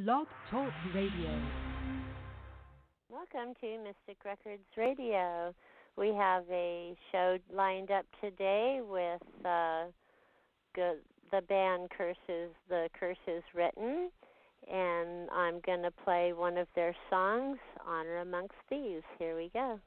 Blog Talk Radio. Welcome to Mystic Records Radio. We have a show lined up today with the band Curses, The Curses Written, and I'm going to play one of their songs, Honor Amongst Thieves. Here we go.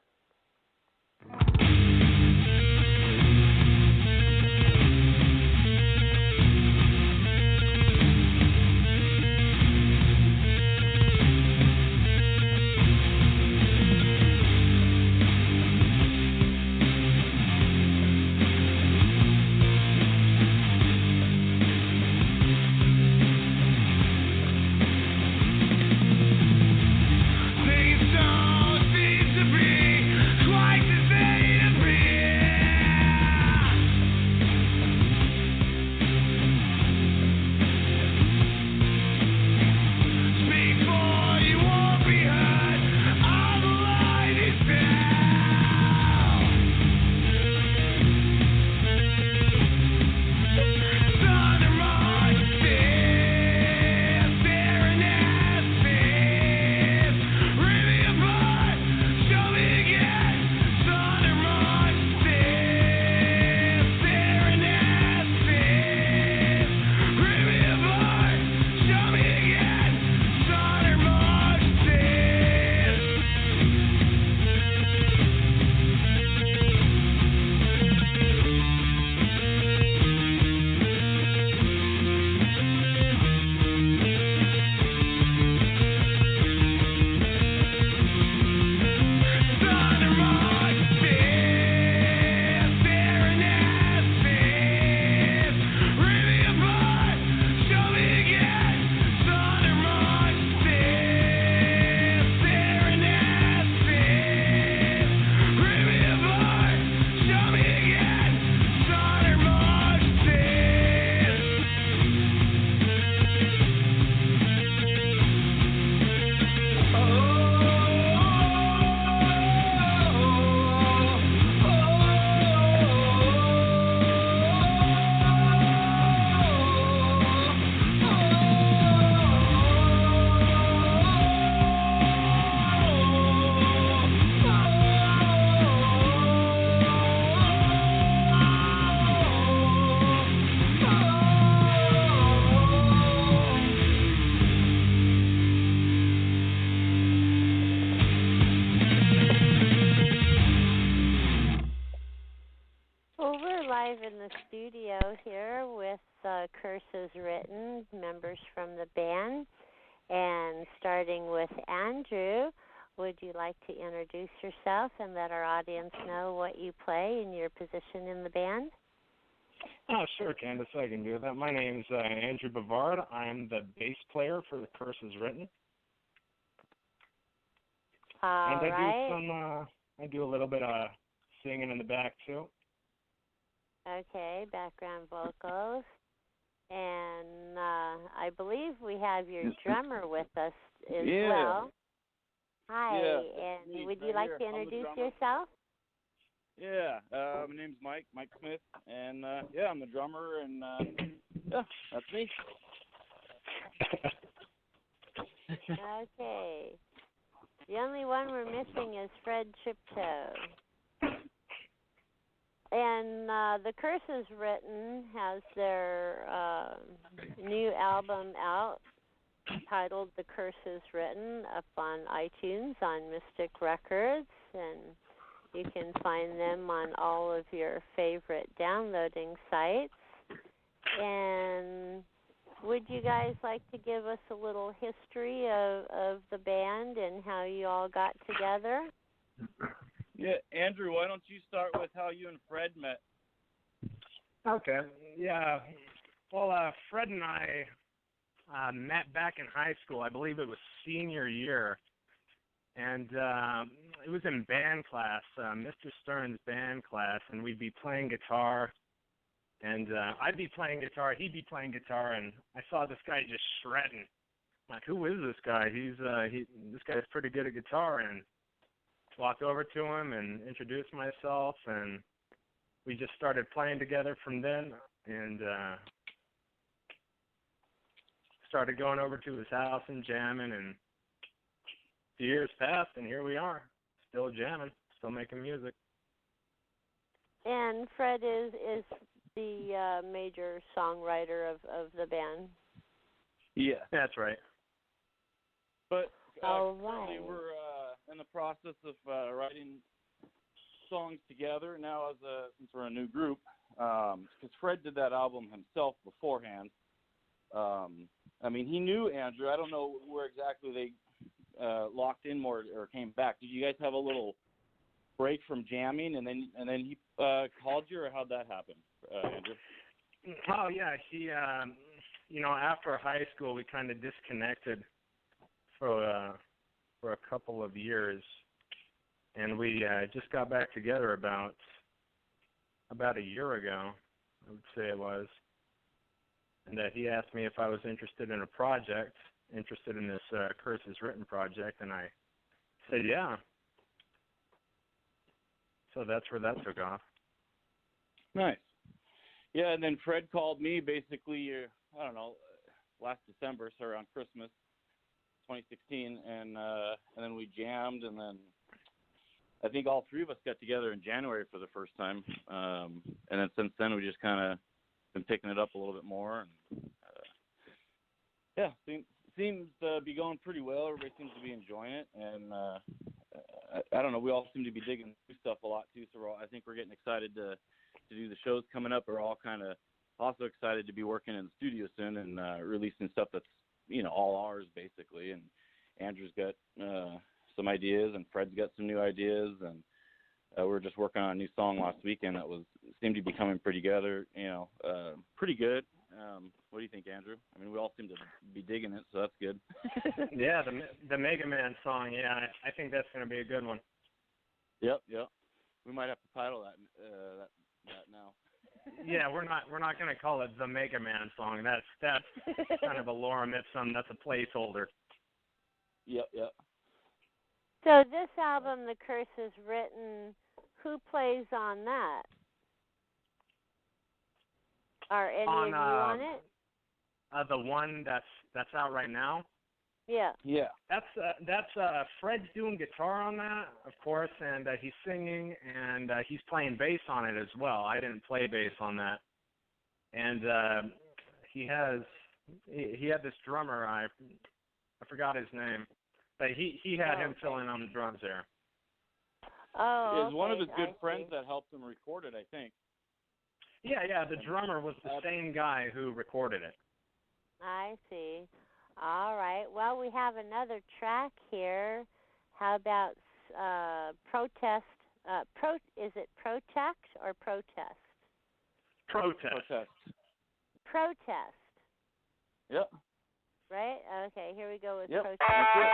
In the studio here with Curses Written, members from the band, and starting with Andrew, would you like to introduce yourself and let our audience know what you play and your position in the band? Oh, sure, Candace, I can do that. My name's Andrew Bavard. I'm the bass player for the Curses Written. All and right. I do a little bit of singing in the back too. Okay, background vocals. And I believe we have your drummer with us as well. Hi, and would you like to introduce yourself? Yeah, my name's Mike Smith, and I'm the drummer, and that's me. Okay. The only one we're missing is Fred Treptow. And the Curses Written has their new album out titled The Curses Written up on iTunes on Mystic Records, and you can find them on all of your favorite downloading sites. And would you guys like to give us a little history of the band and how you all got together? Yeah, Andrew, why don't you start with how you and Fred met? Okay, yeah. Well, Fred and I met back in high school. I believe it was senior year. And it was in band class, Mr. Stern's band class, and we'd be playing guitar. And I'd be playing guitar, he'd be playing guitar, and I saw this guy just shredding. I'm like, who is this guy? This guy's pretty good at guitar, and walked over to him and introduced myself, and we just started playing together from then, and started going over to his house and jamming, and a few years passed, and here we are, still jamming, still making music. And Fred is the major songwriter of the band. Yeah, that's right. But right. we're in the process of writing songs together now since we're a new group. Because Fred did that album himself beforehand. I mean, he knew Andrew. I don't know where exactly they locked in more or came back. Did you guys have a little break from jamming, and then he called you, or how'd that happen, Andrew? Oh yeah, he after high school we kind of disconnected for a couple of years, and we just got back together about a year ago, I would say it was, and he asked me if I was interested in a project, interested in this Curses Written project, and I said yeah. So that's where that took off. Nice. Yeah, and then Fred called me basically, I don't know, last December, so around Christmas 2016, and then we jammed, and then I think all three of us got together in January for the first time, and then since then we just kind of been picking it up a little bit more, and seems to be going pretty well. Everybody seems to be enjoying it, and I don't know, we all seem to be digging new stuff a lot too, so I think we're getting excited to do the shows coming up. We're all kind of also excited to be working in the studio soon and releasing stuff that's, all ours basically, and Andrew's got some ideas, and Fred's got some new ideas, and we were just working on a new song last weekend that seemed to be coming pretty good. What do you think, Andrew? I mean, we all seem to be digging it, so that's good. Yeah, the Mega Man song. Yeah, I think that's going to be a good one. Yep. We might have to title that now. Yeah, we're not going to call it the Mega Man song. That's kind of a lorem ipsum. That's a placeholder. Yep. So this album, The Curses Written, who plays on that? Are any of you on it? The one that's out right now. Yeah. That's Fred's doing guitar on that, of course, and he's singing, and he's playing bass on it as well. I didn't play bass on that, and he had this drummer. I forgot his name, but he had him fill in on the drums there. Oh, it was one of his good friends that helped him record it, I think. Yeah. The drummer was the same guy who recorded it. I see. All right. Well, we have another track here. How about Protest? Is it Protect or Protest? Protest. Protest. Yep. Right? Okay, here we go with Protest. That's it.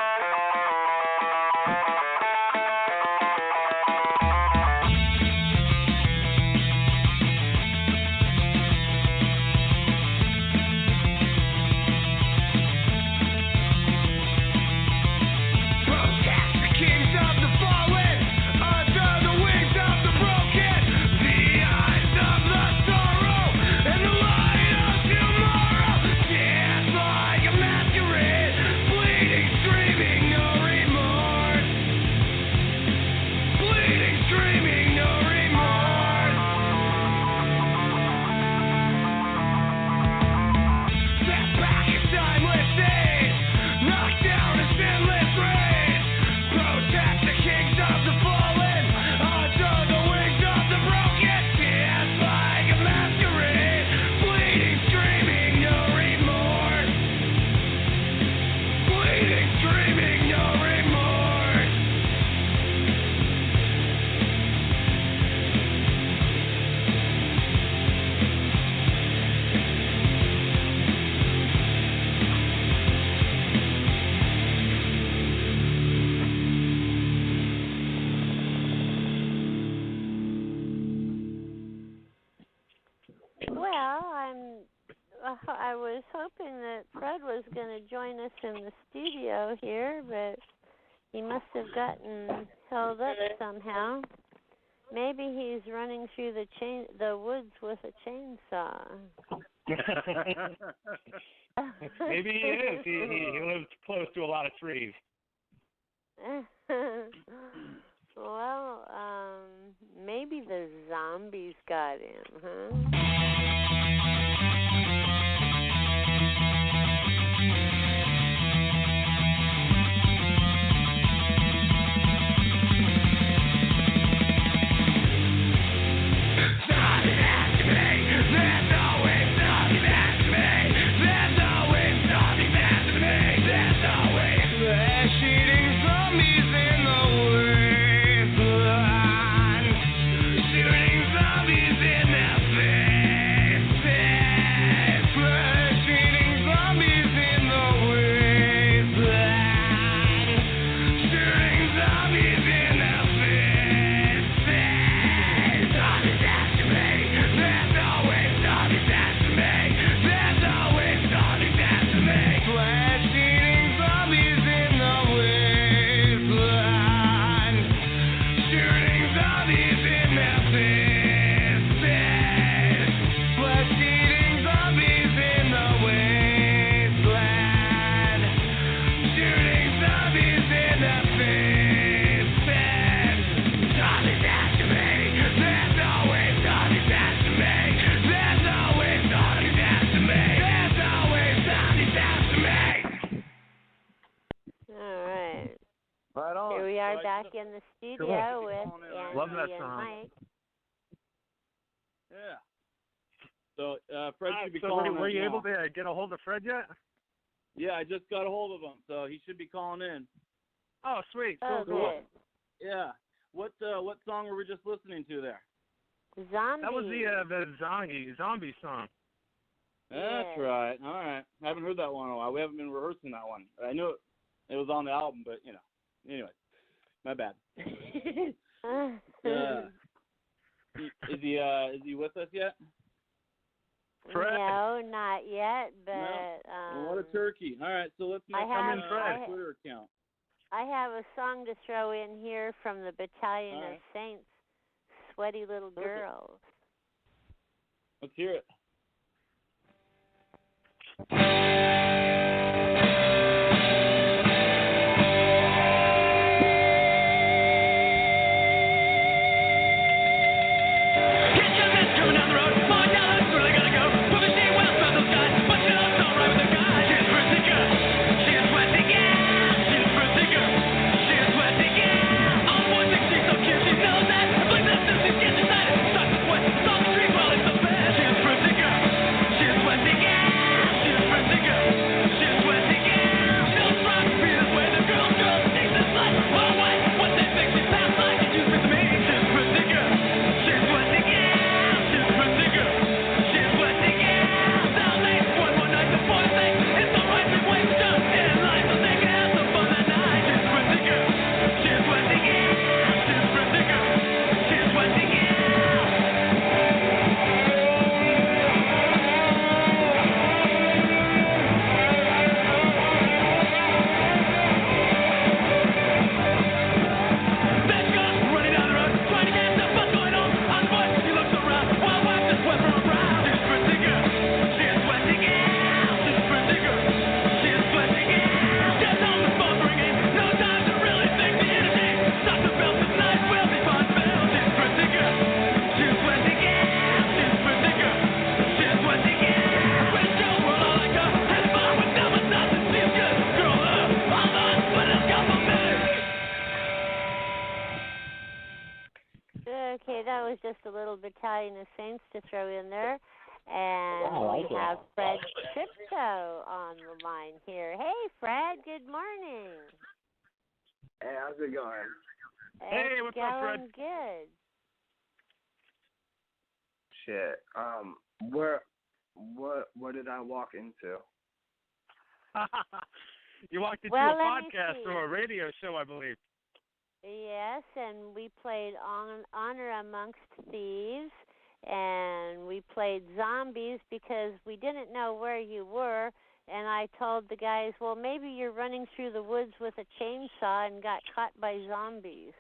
I was hoping that Fred was going to join us in the studio here, but he must have gotten held up somehow. Maybe he's running through the woods with a chainsaw. Maybe he is. He lives close to a lot of trees. Well, maybe the zombies got in, huh? Back in the studio with Love that Andy and song. Mike. Yeah. So Fred should be calling. Were you able to get a hold of Fred yet? Yeah, I just got a hold of him, so he should be calling in. Oh, sweet. Oh, Cool. good. Yeah. What song were we just listening to there? Zombie. That was the zombie song. That's right. All right. I haven't heard that one in a while. We haven't been rehearsing that one. I knew it was on the album, but anyway. My bad. Is he with us yet? Fred? No, not yet. But well, what a turkey! All right, so let's make him a Twitter account. I have a song to throw in here from the Battalion of Saints, "Sweaty Little Girls." Let's hear it. Okay, that was just a little Battalion of Saints to throw in there. And we have Fred Treptow on the line here. Hey, Fred, good morning. Hey, how's it going? Hey, what's up, Fred? Going good. Shit. What did I walk into? You walked into a podcast or a radio show, I believe. Yes, and we played Honor Amongst Thieves, and we played Zombies because we didn't know where you were, and I told the guys, well, maybe you're running through the woods with a chainsaw and got caught by zombies.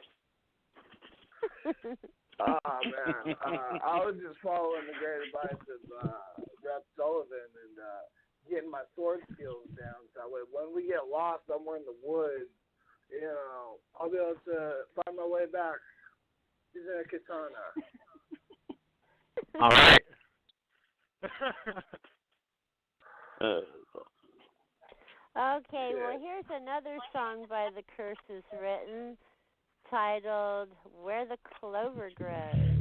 Oh, man. I was just following the great advice of Rep Sullivan and getting my sword skills down. So when we get lost somewhere in the woods, I'll be able to find my way back using a katana. All right. Okay, well, here's another song by the Curses Written titled Where the Clover Grows.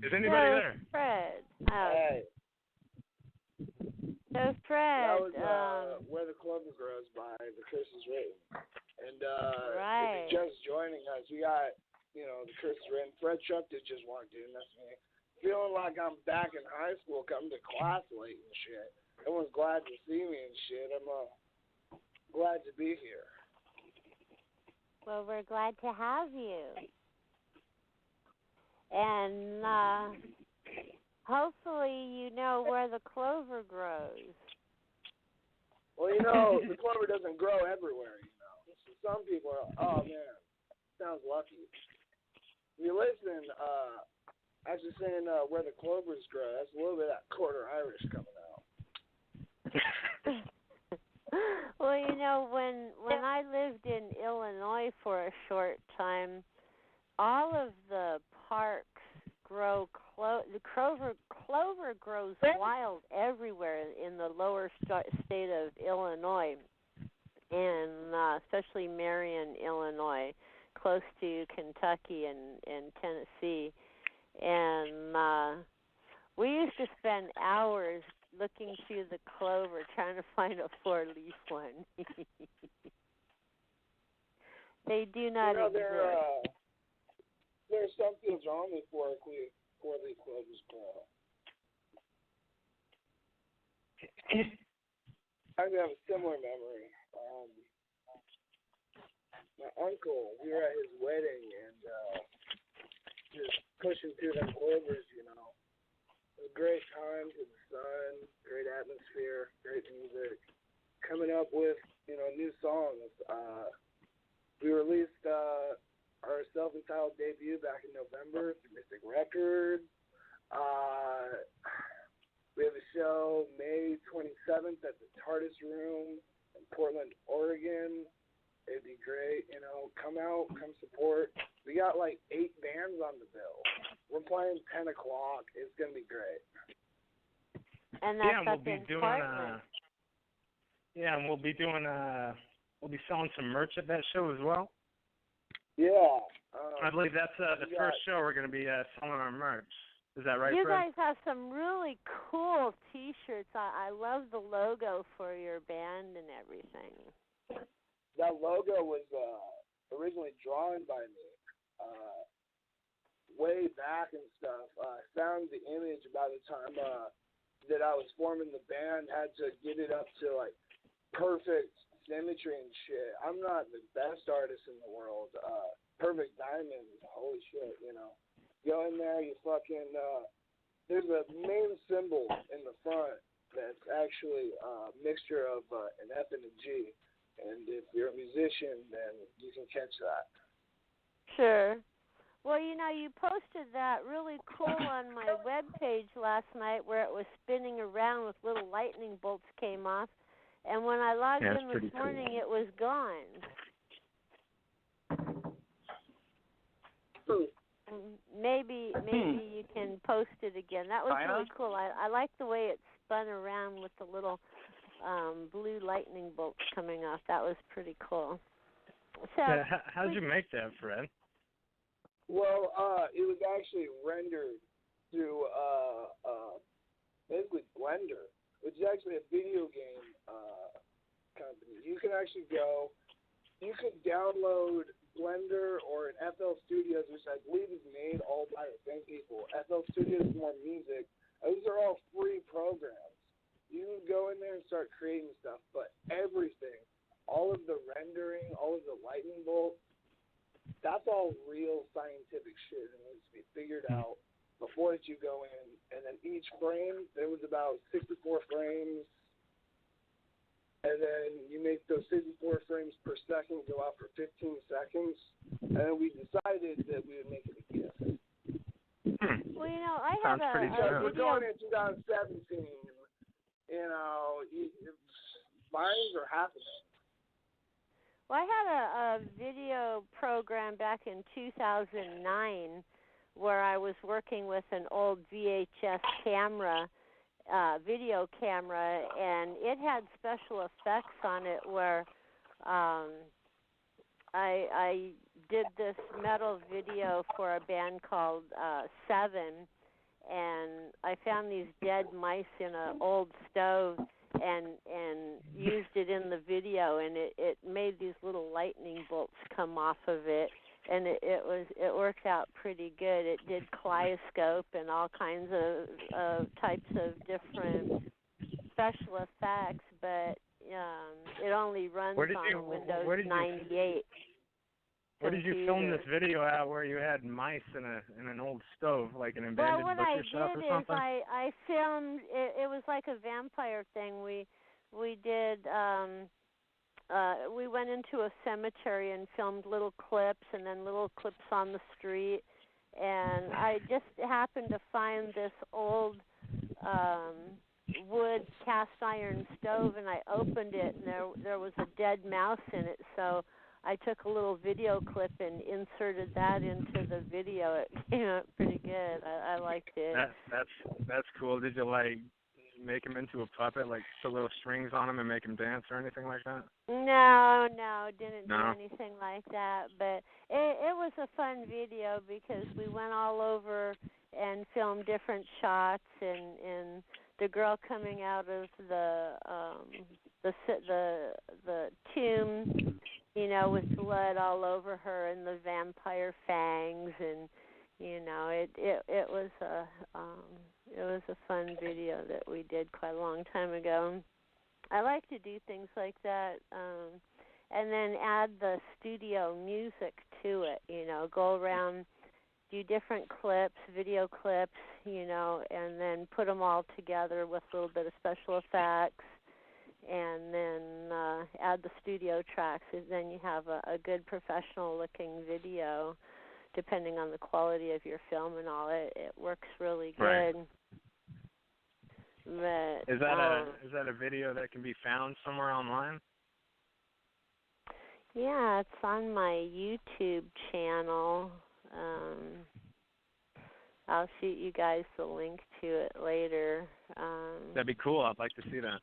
Is anybody there? Fred. Hey. So Fred. That was Where the Clover Grows by the Curses Written. And right. if you're just joining us, we got, the Curses Written. Fred Treptow just walked in. That's me. Feeling like I'm back in high school, coming to class late and shit. Everyone's glad to see me and shit. I'm glad to be here. Well, we're glad to have you. And hopefully you know where the clover grows. Well, the clover doesn't grow everywhere, So some people are, oh, man, sounds lucky. If you listen, actually saying where the clovers grow, that's a little bit of that quarter Irish coming out. Well, when I lived in Illinois for a short time, all of the parks grow clover grows wild everywhere in the lower state of Illinois, and especially Marion, Illinois, close to Kentucky and Tennessee. And we used to spend hours looking through the clover trying to find a four-leaf one. They do not exist. There are some fields are only four-leaf clovers grow. I have a similar memory. My uncle, we were at his wedding and just pushing through them clovers, It was a great time to the sun, great atmosphere, great music. Coming up with, new songs. We released our self-entitled debut back in November. show May 27th at the TARDIS Room in Portland, Oregon. It'd be great, come out, come support. We got like 8 bands on the bill. We're playing 10 o'clock. It's going to be great. And that's up in Portland. And we'll be selling some merch at that show as well. Yeah. I believe that's the first show we're going to be selling our merch. Is that right, You Fred? guys have some really cool T-shirts. I love the logo for your band and everything. That logo was originally drawn by me way back and stuff. I found the image by the time that I was forming the band, had to get it up to like perfect symmetry and shit. I'm not the best artist in the world. Perfect diamond, holy shit, Go in there, you fucking, there's a main symbol in the front that's actually a mixture of an F and a G. And if you're a musician, then you can catch that. Sure. Well, you posted that really cool on my webpage last night where it was spinning around with little lightning bolts came off. And when I logged in this morning, cool. It was gone. Maybe you can post it again. That was really cool. I like the way it spun around with the little blue lightning bolts coming off. That was pretty cool. So, how did you make that, Fred? Well, it was actually rendered through basically Blender, which is actually a video game company. You can actually you could download Blender or an FL Studios, which I believe is made all by the same people. FL Studios is more music. Those are all free programs. You can go in there and start creating stuff, but everything, all of the rendering, all of the lightning bolts, that's all real scientific shit and needs to be figured out before that you go in. And then each frame, there was about 64 frames, and then you make those 64 frames per second go out for 15 seconds, and then we decided that we would make it a gift. Well, I have a video. We're going in 2017. Minds are happening. Well, I had a video program back in 2009 where I was working with an old VHS camera, video camera, and it had special effects on it where I did this metal video for a band called Seven, and I found these dead mice in an old stove and used it in the video, and it made these little lightning bolts come off of it, and it worked out pretty good. It did kaleidoscope and all kinds of types of different special effects, but it only runs on Windows 98. Where did you film this video at where you had mice in an old stove, like an abandoned butcher shop or something? Well, what I did is I filmed, it was like a vampire thing. We did, we went into a cemetery and filmed little clips and then little clips on the street. And I just happened to find this old wood cast iron stove, and I opened it, and there was a dead mouse in it, so I took a little video clip and inserted that into the video. It came out pretty good. I liked it. That's cool. Did you make him into a puppet, like put little strings on him and make him dance or anything like that? No, didn't do anything like that. But it was a fun video because we went all over and filmed different shots, and the girl coming out of the tomb, with blood all over her and the vampire fangs, and it was a fun video that we did quite a long time ago. I like to do things like that, and then add the studio music to it. Go around, do different clips, video clips, and then put them all together with a little bit of special effects, and then add the studio tracks, and then you have a good professional-looking video, depending on the quality of your film and all. It works really good. Right. But Is that a video that can be found somewhere online? Yeah, it's on my YouTube channel. I'll shoot you guys the link to it later. That'd be cool. I'd like to see that.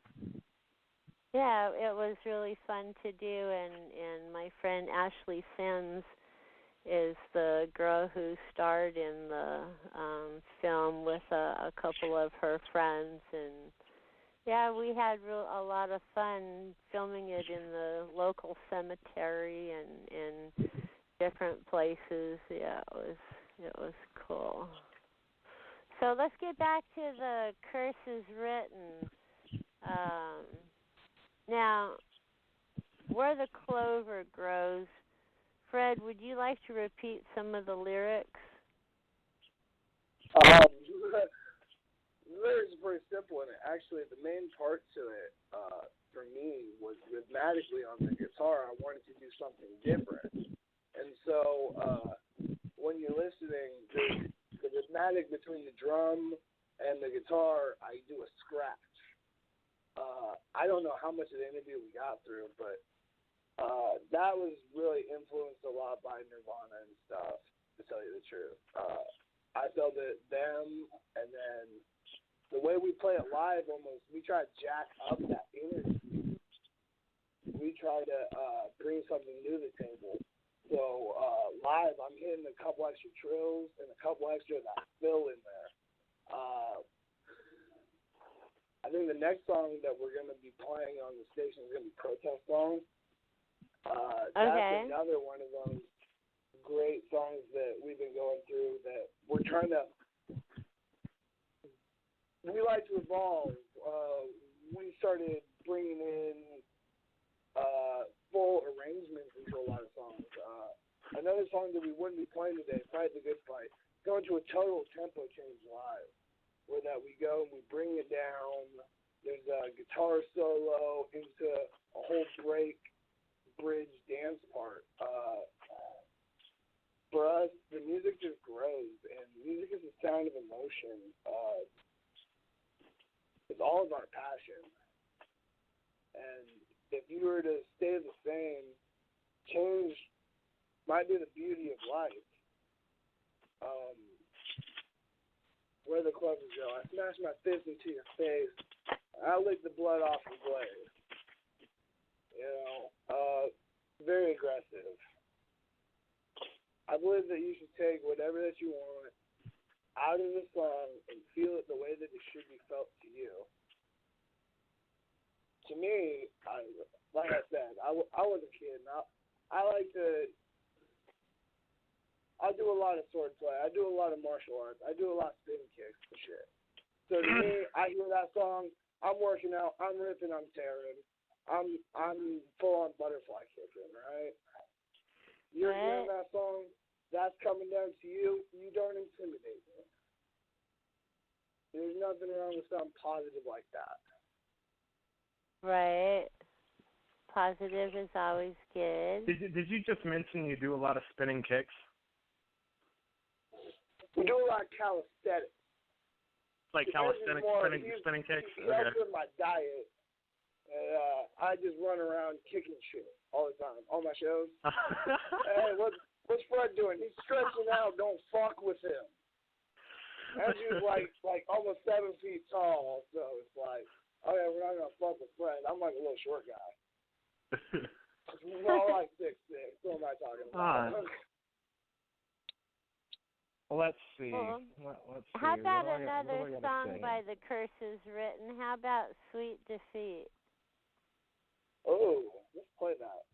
Yeah, it was really fun to do, and my friend Ashley Sims is the girl who starred in the film with a couple of her friends, and yeah, we had a lot of fun filming it in the local cemetery and different places. Yeah, it was cool. So let's get back to the curses written. Now, Where the Clover Grows. Fred, would you like to repeat some of the lyrics? The lyrics are pretty simple, and actually the main part to it for me was rhythmatically on the guitar. I wanted to do something different. And so when you're listening, the rhythmatic between the drum and the guitar, I do a scratch. I don't know how much of the interview we got through, but that was really influenced a lot by Nirvana and stuff, to tell you the truth. I felt it them, and then the way we play it live, almost, we try to jack up that energy. We try to bring something new to the table. So live, I'm hitting a couple extra trills and a couple extra that fill in there. I think the next song that we're going to be playing on the station is going to be Protest Song. That's another one of those great songs that we've been going through that we're trying to, we like to evolve. We started bringing in full arrangements into a lot of songs. Another song that we wouldn't be playing today, Fight the Good Fight, going to a total tempo change live, where that we go and we bring it down. There's a guitar solo into a whole break, bridge, dance part. For us, the music just grows, and music is a sound of emotion. It's all of our passion. And if you were to stay the same, change might be the beauty of life. Where the clovers go, I smash my fist into your face. I lick the blood off your blade. You know, very aggressive. I believe that you should take whatever that you want out of the song and feel it the way that it should be felt to you. To me, like I said, I was a kid. I do a lot of sword play. I do a lot of martial arts. I do a lot of spin kicks and shit. So to me, I hear that song, I'm working out, I'm ripping, I'm tearing. I'm full on butterfly kicking, right? You're hearing that song, that's coming down to you, you don't intimidate me. There's nothing wrong with something positive like that. Right. Positive is always good. Did you just mention you do a lot of spinning kicks? We do a lot of calisthenics. Like calisthenics, spinning kicks? It helps with my diet. And, I just run around kicking shit all the time, all my shows. Hey, what's Fred doing? He's stretching out. Don't fuck with him. And he's like almost 7 feet tall, so it's like, okay, we're not gonna fuck with Fred. I'm like a little short guy. We're all like 6'6". What am I talking about? Well, let's see. Let's see. How about another song by the Curses Written? How about Sweet Defeat? Oh, let's play that.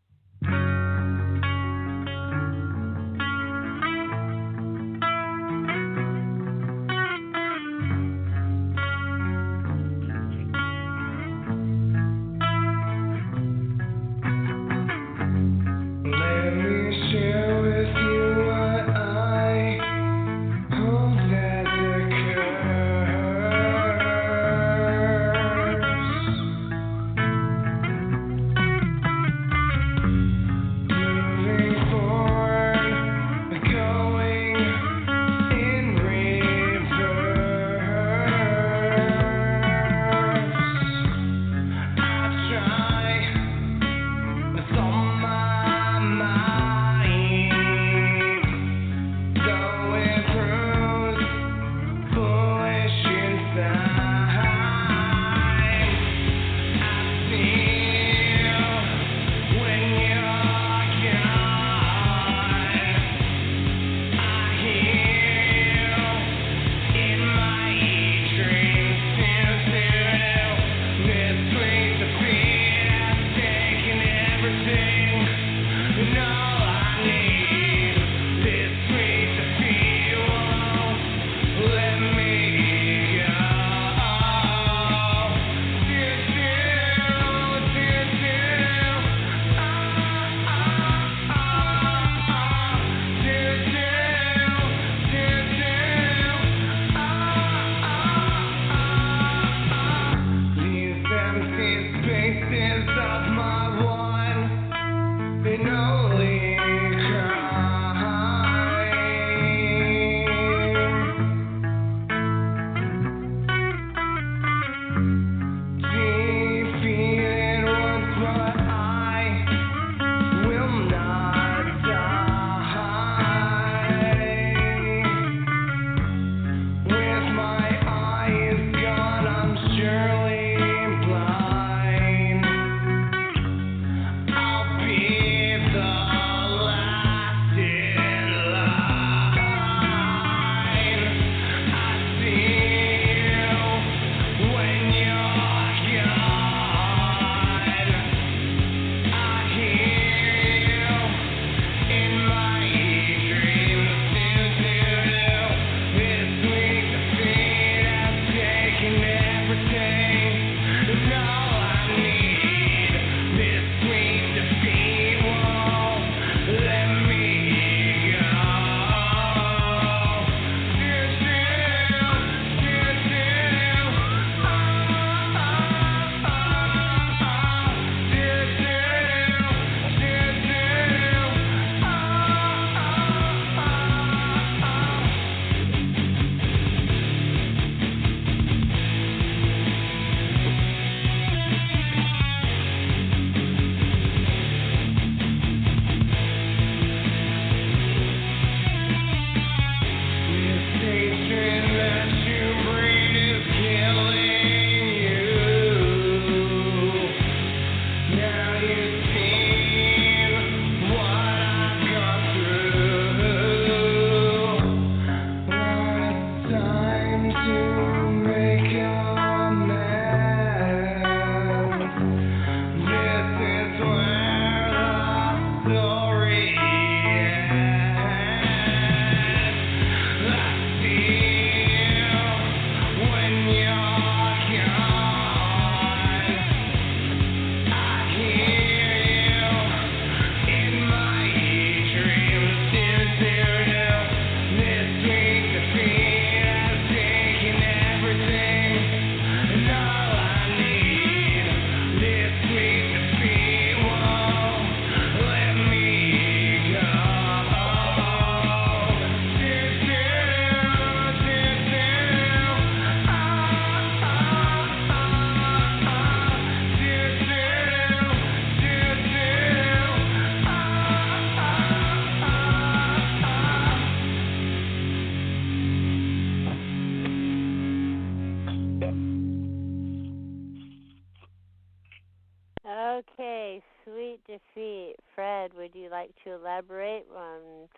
Okay, Sweet Defeat. Fred, would you like to elaborate on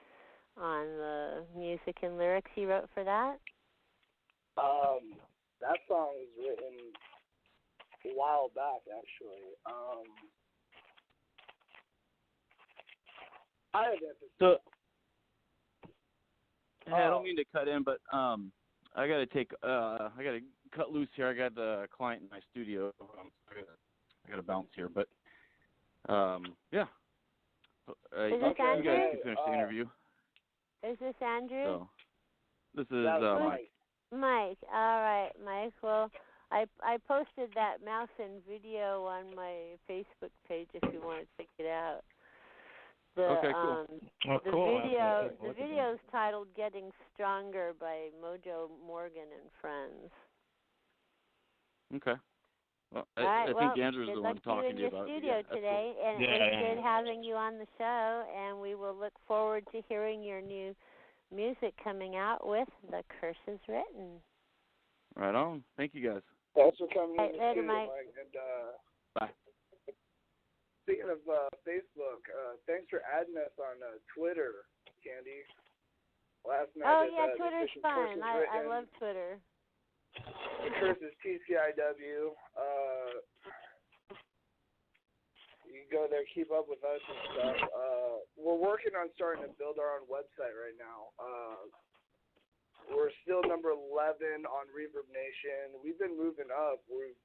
the music and lyrics you wrote for that? That song was written a while back, actually. So, hey, I don't mean to cut in, but I gotta cut loose here. I got a client in my studio. I gotta bounce here, but yeah. You guys can finish the interview. Is this Andrew? So, this is Mike. Mike. All right, Mike. Well, I posted that mouse and video on my Facebook page if you want to check it out. Okay, cool. The video is titled "Getting Stronger" by Mojo Morgan and Friends. Okay. Well, I think Andrew's the one talking to you about it. Good luck to you in your studio today, and it was good having you on the show, and we will look forward to hearing your new music coming out with The Curse Is Written. Right on. Thank you, guys. Thanks for coming in the later, studio, Mike. And, bye. Speaking of Facebook, thanks for adding us on Twitter, Candy. Last night. Twitter's fun. I love Twitter. The Curse is TCIW. You can go there, keep up with us and stuff. We're working on starting to build our own website right now. We're still number 11 on Reverb Nation. We've been moving up. We've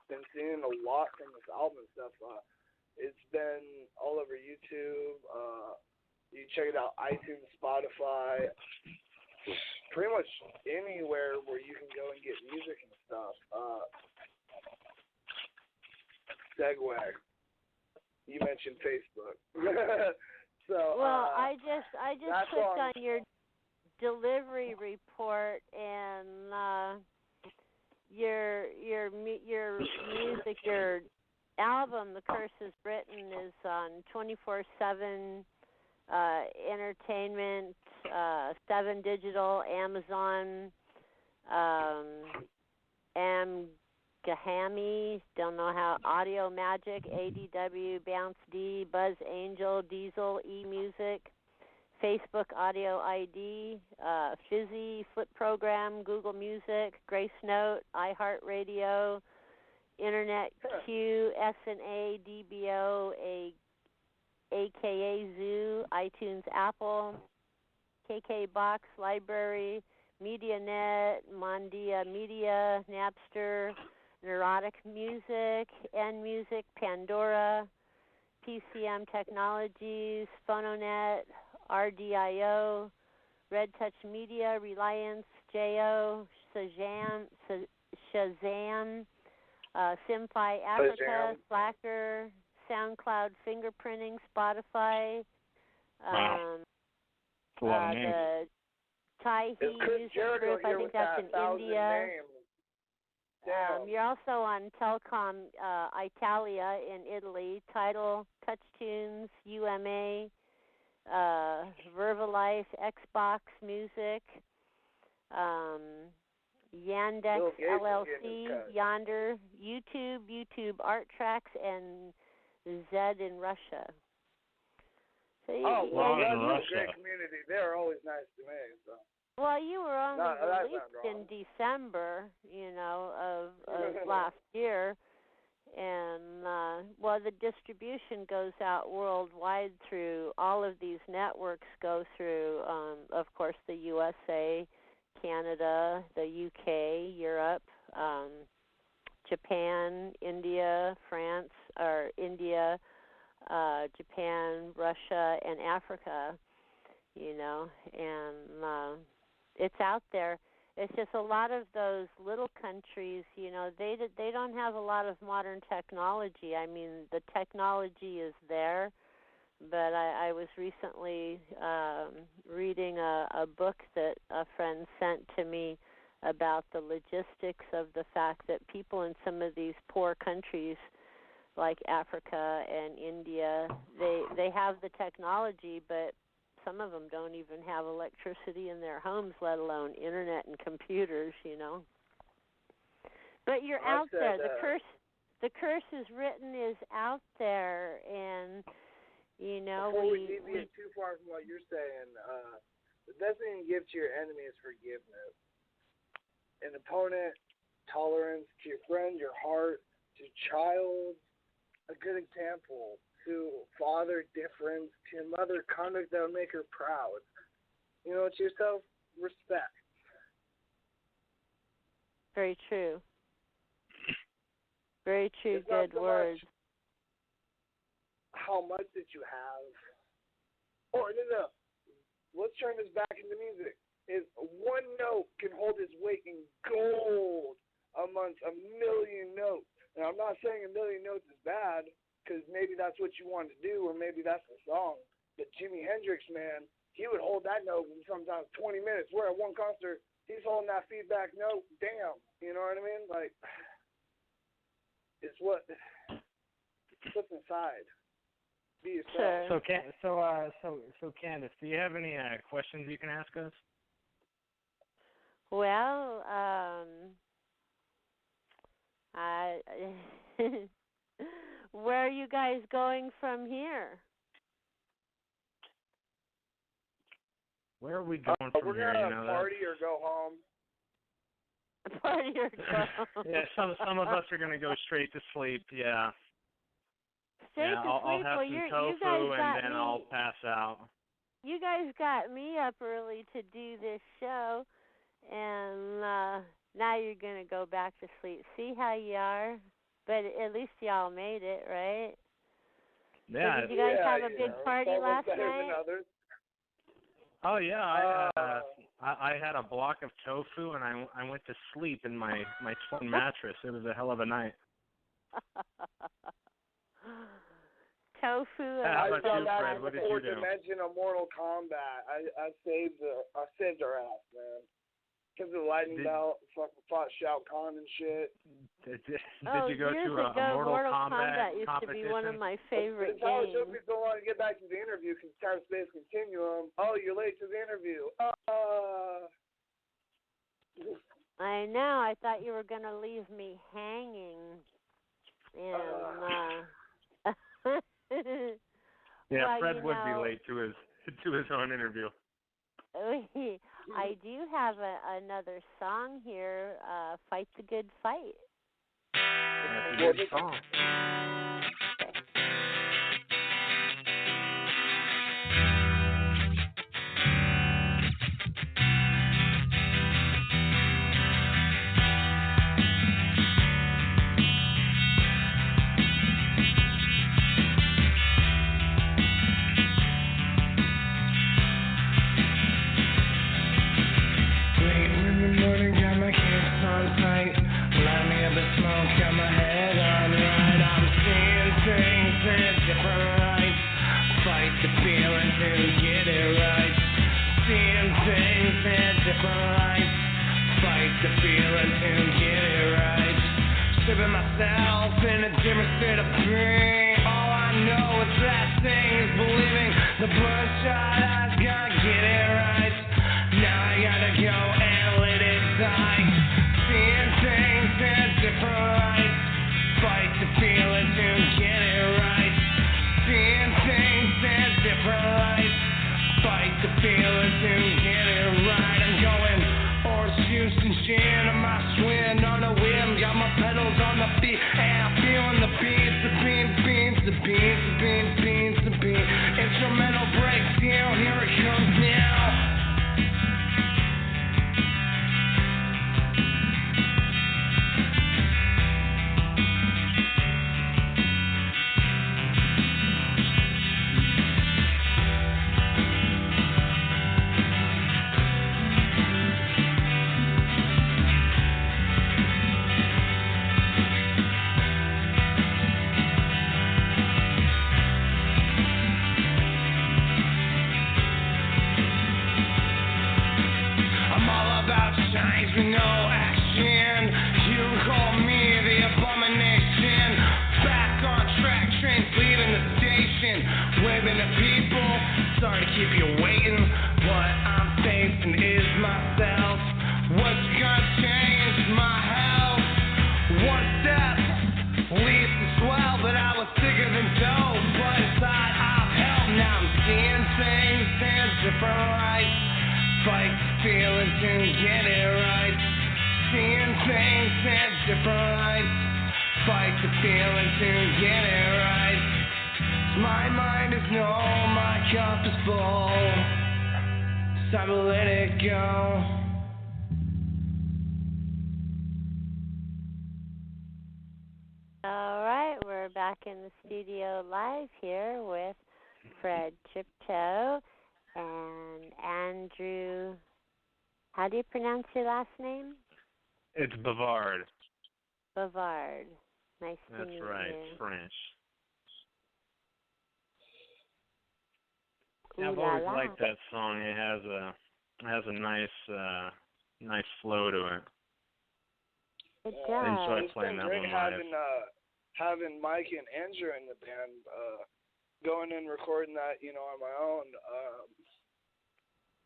been seeing a lot from this album and stuff. It's been all over YouTube. You can check it out, iTunes, Spotify, pretty much anywhere where you can go and get music and stuff. Segue. You mentioned Facebook. I just clicked on your delivery report, and your music, your album, The Curse Is Written, is on 24/7 entertainment, 7 digital, Amazon, Amgahami, don't know how, Audio Magic, ADW, Bounce D, Buzz Angel, Diesel, eMusic, Facebook Audio ID, Fizzy, Flip Program, Google Music, Grace Note, iHeartRadio, Internet Q, SNA, DBO, AKA Zoo, iTunes, Apple, KK Box, Library, MediaNet, Mondia Media, Napster, Neurotic Music, NMusic, Pandora, PCM Technologies, Phononet, RDIO, Red Touch Media, Reliance, JO, Shazam, Simfy Africa, Slacker, SoundCloud, Fingerprinting, Spotify, the Taihi Music Group, I think that's in India. You're also on Telcom Italia in Italy, Tidal, TouchTunes, UMA, Verbalife, Xbox Music, Yandex LLC, Yonder, YouTube Art Tracks, and Zed in Russia. So Russia's a great community. They're always nice to me. So. Well, you were only released in December, of last year, and the distribution goes out worldwide through all of these networks. Go through, of course, the USA, Canada, the UK, Europe, Japan, India, France, or India, Japan, Russia, and Africa. And it's out there. It's just a lot of those little countries, they don't have a lot of modern technology. I mean, the technology is there, but I was recently reading a book that a friend sent to me about the logistics of the fact that people in some of these poor countries like Africa and India, they have the technology, but some of them don't even have electricity in their homes, let alone internet and computers, But you're out there. The curse Curse is Written is out there, and you know, before we deviate too far from what you're saying, the best thing you give to your enemy is forgiveness. An opponent, tolerance, to your friend, your heart, to child, a good example, to father, difference, to mother, conduct that will make her proud. You know, to yourself, respect. Very true. Very true, It's not good so words. much how much did you have? Or, no. Let's turn this back into music. Is one note can hold its weight in gold amongst a million notes. Now, I'm not saying a million notes is bad, because maybe that's what you want to do, or maybe that's the song. But Jimi Hendrix, man, he would hold that note for sometimes 20 minutes. Where at one concert, he's holding that feedback note. Damn, you know what I mean? Like, it's what's inside. Be yourself. Sure. So Candace, do you have any questions you can ask us? Well, where are you guys going from here? Where are we going from we're here? gonna party or go home. Party or go home? Yeah, some of us are gonna go straight to sleep. Yeah. Straight to I'll sleep. have well, some you tofu guys got and then me. I'll pass out. You guys got me up early to do this show, and now you're going to go back to sleep. See how you are? But at least y'all made it, right? Yeah. So did you guys have a big party last night? Oh yeah, I had a block of tofu and I went to sleep in my twin mattress. It was a hell of a night. Tofu. How about I you, Fred? What did you do? Dimension of Mortal Kombat. I saved our ass, man. Because of the lightning belt, fucking fought Shao Kahn and shit. Did you go to a Mortal Kombat used competition? to be one of my favorite It's how it games. took me so long to get back to the interview because Time Space Continuum. Oh, you're late to the interview. I know. I thought you were going to leave me hanging. And yeah, well, Fred would be late to his own interview. I do have another song here, Fight the Good Fight. That's a good song. Instrumental breakdown, here it comes now. different lights. Fight the feelings and get it right. Seeing things in different lights. Fight the feelings and get it right. My mind is no, my cup is full. It's time to let it go. All right, we're back in the studio live here with Fred Treptow and Andrew. How do you pronounce your last name? It's Bavard. Bavard. Nice to That's meet right, you. French. Ooh, I've always liked that song. It has a nice flow to it. It does. I enjoy It's playing been that great one live. having Mike and Andrew in the band, going and recording that, on my own.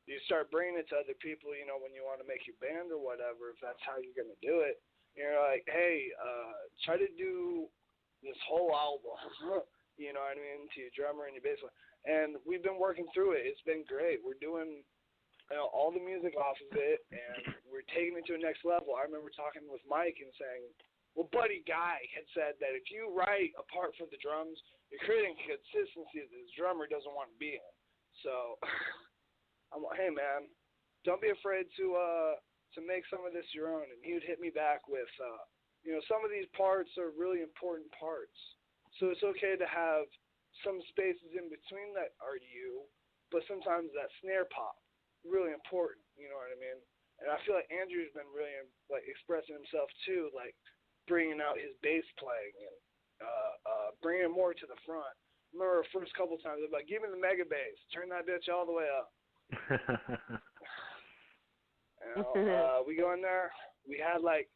You start bringing it to other people, when you want to make your band or whatever, if that's how you're going to do it. You're like, hey, try to do this whole album, you know what I mean, to your drummer and your bass player. And we've been working through it. It's been great. We're doing all the music off of it, and we're taking it to a next level. I remember talking with Mike and saying, well, Buddy Guy had said that if you write a part for the drums, you're creating consistency that the drummer doesn't want to be in. So I'm like, hey, man, don't be afraid to make some of this your own. And he would hit me back with, some of these parts are really important parts. So it's okay to have some spaces in between that are you, but sometimes that snare pop, really important, you know what I mean? And I feel like Andrew's been really, expressing himself, too, bringing out his bass playing and bringing it more to the front. I remember the first couple times, they're like, give me the mega bass, turn that bitch all the way up. We go in there, we had 30,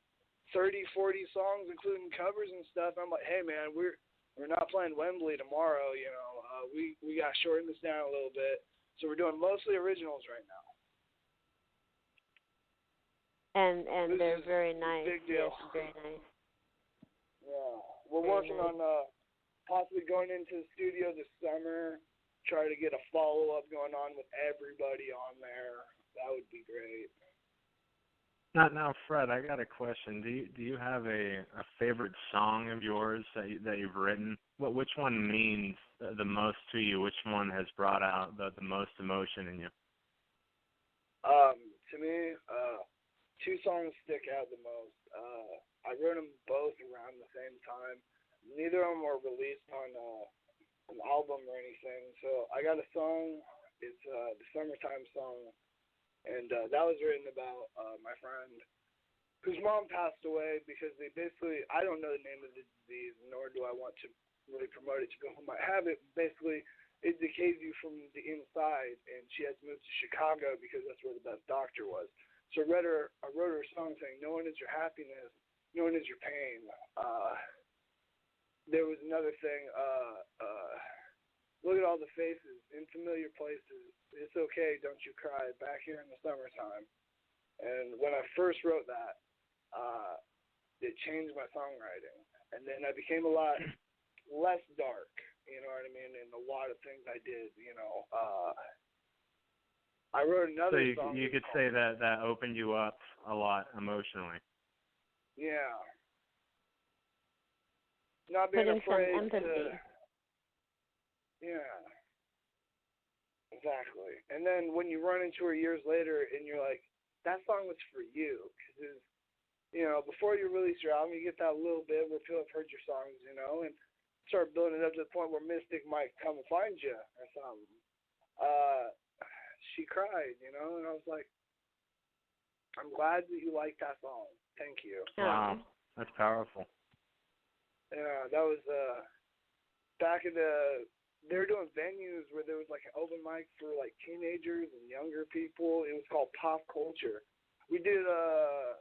40 songs, including covers and stuff. I'm like, hey, man, we're not playing Wembley tomorrow, we got to shorten this down a little bit. So we're doing mostly originals right now. And they're very nice. Big deal. Yes, very nice. Yeah. We're working on possibly going into the studio this summer, try to get a follow-up going on with everybody on there. That would be great. Now, Fred, I got a question. Do you have a favorite song of yours that you've written? Which one means the most to you? Which one has brought out the most emotion in you? To me, two songs stick out the most. I wrote them both around the same time. Neither of them were released on an album or anything. So I got a song. It's the Summertime song. And that was written about my friend whose mom passed away because I don't know the name of the disease, nor do I want to really promote it to people who might have it. Basically, it decays you from the inside, and she had to move to Chicago because that's where the best doctor was. So I wrote her a song saying, no one is your happiness, no one is your pain. There was another thing, look at all the faces in familiar places. It's okay, don't you cry, back here in the summertime. And when I first wrote that, it changed my songwriting. And then I became a lot less dark, you know what I mean, in a lot of things I did, I wrote another song. So you could say that opened you up a lot emotionally. Yeah. Not being afraid to... Yeah. Exactly. And then when you run into her years later and you're like, that song was for you. Because, before you release your album, you get that little bit where people have heard your songs, and start building it up to the point where Mystic might come and find you or something. She cried, and I was like, I'm glad that you liked that song. Thank you. Wow. That's powerful. Yeah, that was back in they were doing venues where there was an open mic for teenagers and younger people. It was called Pop Culture. We did a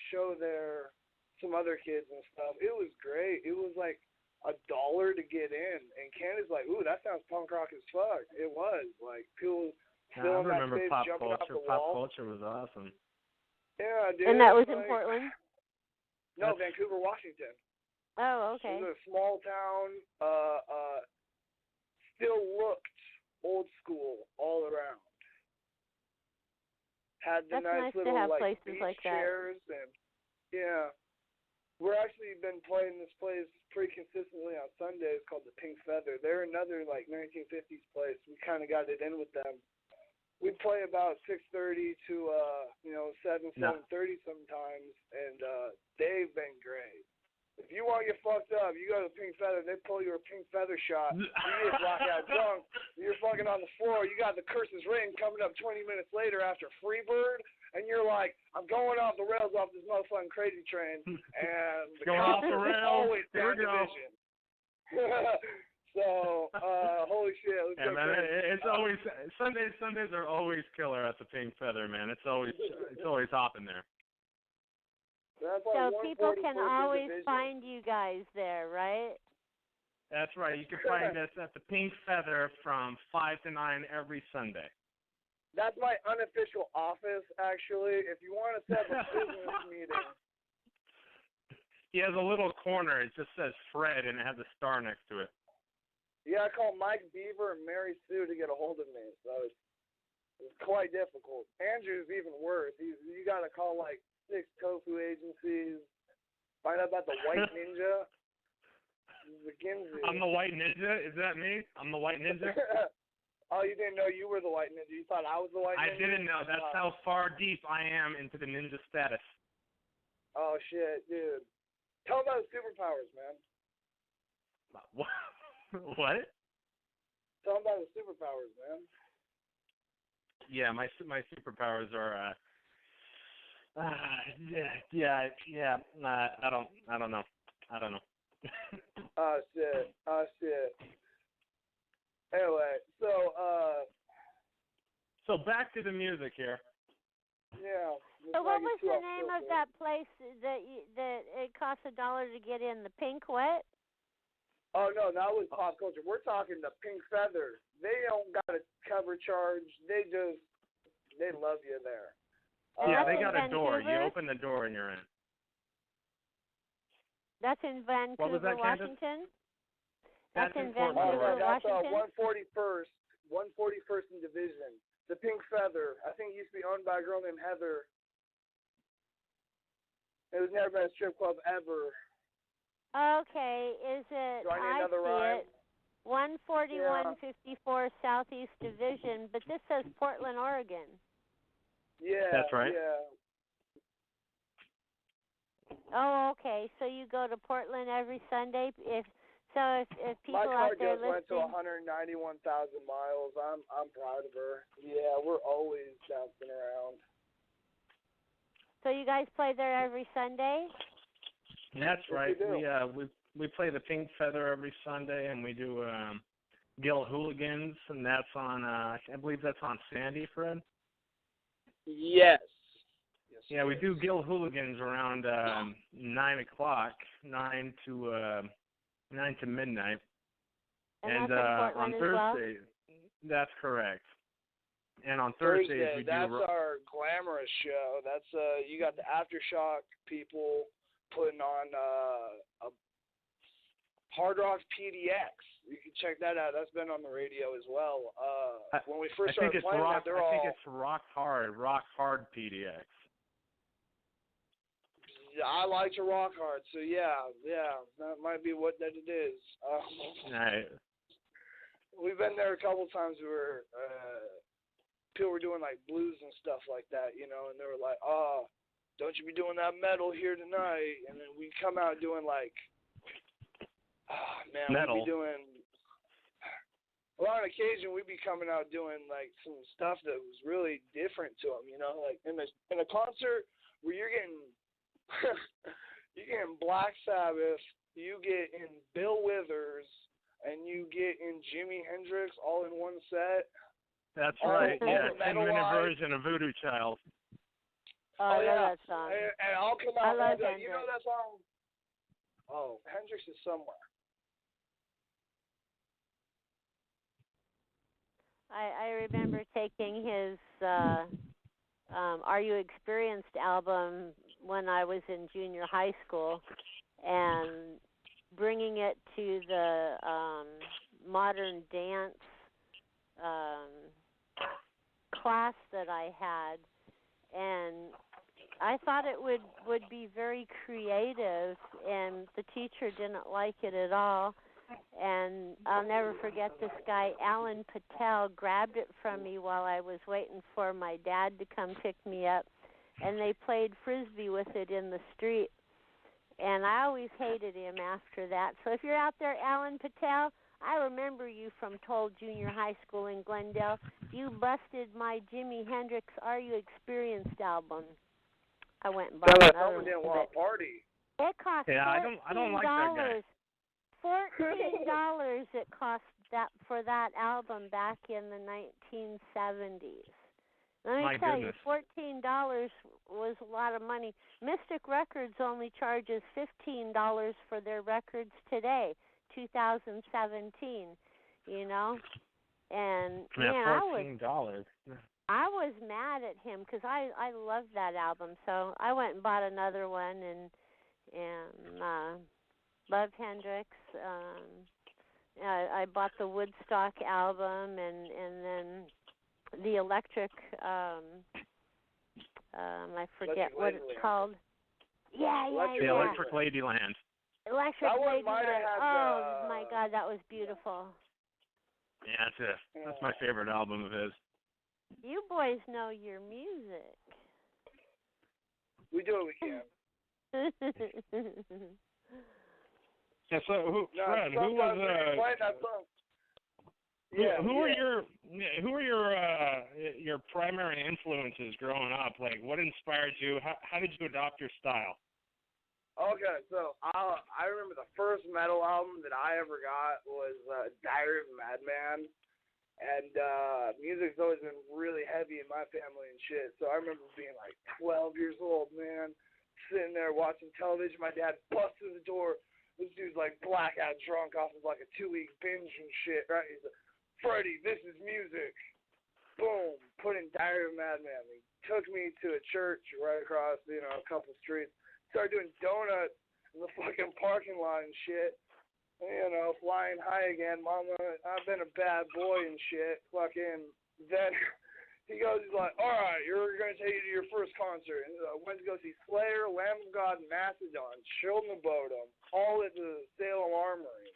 show there, some other kids and stuff. It was great. It was $1 to get in, and Candace ooh, that sounds punk rock as fuck. It was people still in that space jumping off the wall. Pop Culture was awesome. Yeah, dude. And that was in Portland? No, Vancouver, Washington. Oh, okay. It was a small town. Still looked old school all around. had the That's nice nice to little have like places beach like that. chairs, and yeah, we're actually been playing this place pretty consistently on Sundays called the Pink Feather. They're another like 1950s place. We kind of got it in with them. We play about 6:30 to 7:30 sometimes, and they've been great. If you want to get fucked up, you go to the Pink Feather. They pull you a Pink Feather shot. You get blackout drunk. You're fucking on the floor. You got the Curses Ring coming up 20 minutes later after Freebird, and you're like, I'm going off the rails off this motherfucking crazy train, and the going off the rails. Always Here down we go. division. So, holy shit. Let's go man, crazy. it's always Sundays are always killer at the Pink Feather, man. It's always hopping there. That's So like people can 144th always division. find you guys there, right? That's right. You can find us at the Pink Feather from 5 to 9 every Sunday. That's my unofficial office, actually. If you want to set up a business meeting. He has a little corner. It just says Fred, and it has a star next to it. Yeah, I call Mike Beaver and Mary Sue to get a hold of me, so it's quite difficult. Andrew's even worse. You got to call like 6 tofu agencies, find out about the White Ninja. I'm the White Ninja? Is that me? I'm the White Ninja? Oh, you didn't know you were the White Ninja. You thought I was the White Ninja? I didn't know. That's how far deep I am into the ninja status. Oh, shit, dude. Tell them about the superpowers, man. What? Tell them about the superpowers, man. Yeah, my superpowers are I don't know. Oh shit. Anyway, so back to the music here. Yeah. So what was the name of that place that it costs $1 to get in? The Pink what? Oh no, that was pop culture. We're talking the Pink Feather. They don't got a cover charge. They love you there. Yeah, they got a Vancouver? door. You open the door and you're in. That's in Vancouver, What was that, Candace? Washington? That's in Fort Vancouver, Worth. That's Washington? 141st in Division. The Pink Feather. I think it used to be owned by a girl named Heather. It was never been a strip club ever. Okay, is it? Do I need I another see rhyme? it. 14154 Southeast Division, but this says Portland, Oregon. Yeah. That's right. Yeah. Oh, okay. So you go to Portland every Sunday. If people My car out there just went to listening, 191,000 miles. I'm proud of her. Yeah, we're always bouncing around. so you guys play there every Sunday? That's right. We We play the Pink Feather every Sunday, and we do Gill Hooligans, and that's on I believe that's on Sandy, Fred. Yes. Yeah, we do Gill Hooligans around 9 o'clock, 9 to midnight. And that's in on Portland as Thursday, that's correct. And on Thursdays Thursday, we that's do. our glamorous show. That's you got the Aftershock people putting on a Hard Rock PDX. You can check that out. That's been on the radio as well. When we first started playing that, they're all. I think it's Rock Hard PDX. I like to rock hard, so yeah, that might be what that it is. Right. We've been there a couple times where people were doing like blues and stuff like that, and they were like, "Oh, don't you be doing that metal here tonight?" And then we come out doing like, metal. we'd be doing. Well, on occasion, we'd be coming out doing like some stuff that was really different to them, like in a concert where you're getting Black Sabbath, you get in Bill Withers, and you get in Jimi Hendrix all in one set. That's right. Yeah, 10-minute Metal-wise. version of Voodoo Child. Oh, yeah, that song. And I'll come I out love and be like, Hendrix. you know that song? Oh, Hendrix is somewhere. I remember taking his Are You Experienced album when I was in junior high school and bringing it to the modern dance class that I had, and I thought it would be very creative, and the teacher didn't like it at all. And I'll never forget this guy, Alan Patel, grabbed it from me while I was waiting for my dad to come pick me up, and they played Frisbee with it in the street. And I always hated him after that. So if you're out there, Alan Patel, I remember you from Toll Junior High School in Glendale. You busted my Jimi Hendrix Are You Experienced album. I went and bought another one. Someone didn't want to party. It cost $14. I don't like that guy. $14 it cost that for that album back in the 1970s. Let me tell you, $14 was a lot of money. Mystic Records only charges $15 for their records today, 2017. You know, and $14. I was mad at him because I loved that album, so I went and bought another one and loved Hendrix. I bought the Woodstock album and then the Electric. I forget what it's called. Yeah. Electric Ladyland. Electric Ladyland. Oh my God, that was beautiful. Yeah, that's my favorite album of his. You boys know your music. We do what we can. Yeah, so Fred, who are your primary influences growing up? Like, what inspired you? How did you adopt your style? Okay, so I remember the first metal album that I ever got was Diary of a Madman. And music's always been really heavy in my family and shit. So I remember being like 12 years old, man, sitting there watching television. My dad busts through the door. This dude's like blackout drunk off of like a 2-week binge and shit, right? He's like, Freddie, this is music. Boom, put in Diary of a Madman. He took me to a church right across, a couple streets. Started doing donuts in the fucking parking lot and shit. Flying high again, Mama, I've been a bad boy and shit. Fucking, then he's like, all right, we're going to take you to your first concert. And went to go see Slayer, Lamb of God, Mastodon, Children of Bodom, all at the Salem Armory.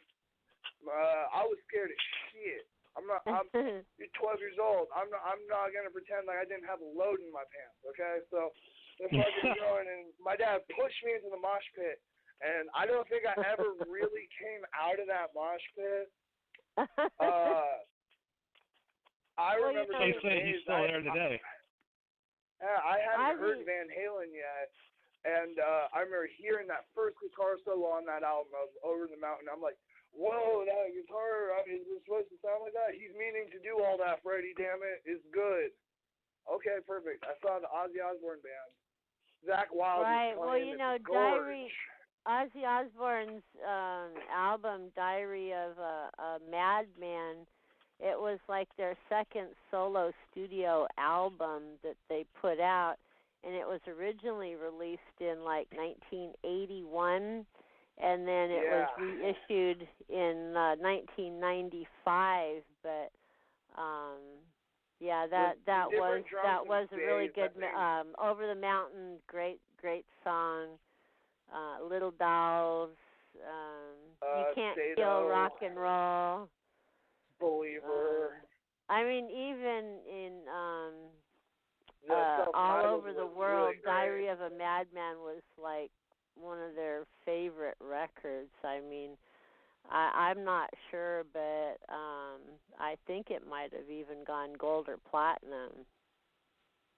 I was scared as shit. You're 12 years old. I'm not going to pretend like I didn't have a load in my pants, okay? So, they're fucking going, and my dad pushed me into the mosh pit. And I don't think I ever really came out of that mosh pit. I remember some say he's still there today. I hadn't heard Van Halen yet, and I remember hearing that first guitar solo on that album of Over the Mountain. I'm like, whoa, that guitar, is it supposed to sound like that? He's meaning to do all that, Freddie, damn it. It's good. Okay, perfect. I saw the Ozzy Osbourne band. Zach Wilde. Right, well, Ozzy Osbourne's album, Diary of a Madman, it was like their second solo studio album that they put out, and it was originally released in like 1981, and then it was reissued in 1995. But that was a really good Over the Mountain, great song. Little Dolls, You Can't Kill Rock and Roll, Believer. I mean, even in All Over the World, really Diary of a Madman was like one of their favorite records. I mean, I'm not sure, but I think it might have even gone gold or platinum.